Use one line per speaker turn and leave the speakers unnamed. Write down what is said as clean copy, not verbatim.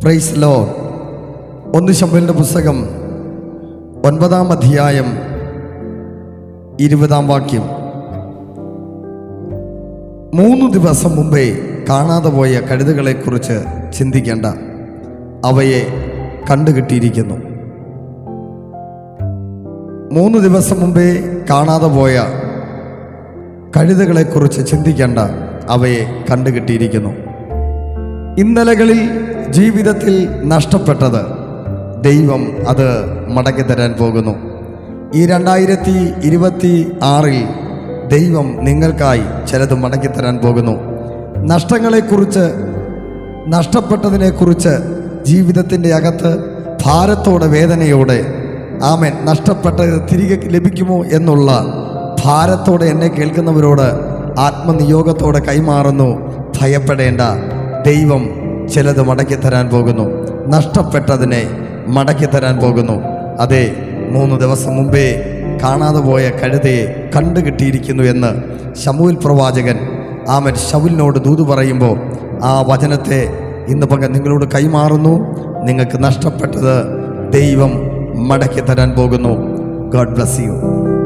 Praise Lord. 1 ശമൂവേലിന്റെ പുസ്തകം 9-ാം അധ്യായം 20-ാം വാക്യം. 3 ദിവസം മുമ്പേ കാണാതെ പോയ കഴുതകളെക്കുറിച്ച് ചിന്തിക്കേണ്ട, അവയെ കണ്ടുകിട്ടിയിരിക്കുന്നു. 3 ദിവസം മുമ്പേ കാണാതെ പോയ കഴുതകളെക്കുറിച്ച് ചിന്തിക്കേണ്ട, അവയെ കണ്ടുകിട്ടിയിരിക്കുന്നു. ഇന്നലകളിൽ ജീവിതത്തിൽ നഷ്ടപ്പെട്ടത് ദൈവം അത് മടക്കി തരാൻ പോകുന്നു. ഈ 2026 ദൈവം നിങ്ങൾക്കായി ചിലത് മടക്കി തരാൻ പോകുന്നു. നഷ്ടങ്ങളെക്കുറിച്ച്, നഷ്ടപ്പെട്ടതിനെക്കുറിച്ച് ജീവിതത്തിൻ്റെ അകത്ത് ഭാരത്തോടെ, വേദനയോടെ, ആമേൻ, നഷ്ടപ്പെട്ടത് തിരികെ ലഭിക്കുമോ എന്നുള്ള ഭാരത്തോടെ എന്നെ കേൾക്കുന്നവരോട് ആത്മനിയോഗത്തോടെ കൈമാറുന്നു. ഭയപ്പെടേണ്ട, ദൈവം ചിലത് മടക്കി തരാൻ പോകുന്നു. നഷ്ടപ്പെട്ടതിനെ മടക്കി തരാൻ പോകുന്നു. അതെ, 3 ദിവസം മുമ്പേ കാണാതെ പോയ കഴുതയെ കണ്ടുകിട്ടിയിരിക്കുന്നു എന്ന് ശമൂവേൽ പ്രവാചകൻ ആമൻ ശൗലിനോട് ദൂത് പറയുമ്പോൾ ആ വചനത്തെ ഇന്ന് പകൽ നിങ്ങളോട് കൈമാറുന്നു. നിങ്ങൾക്ക് നഷ്ടപ്പെട്ടത് ദൈവം മടക്കി തരാൻ പോകുന്നു. God bless you.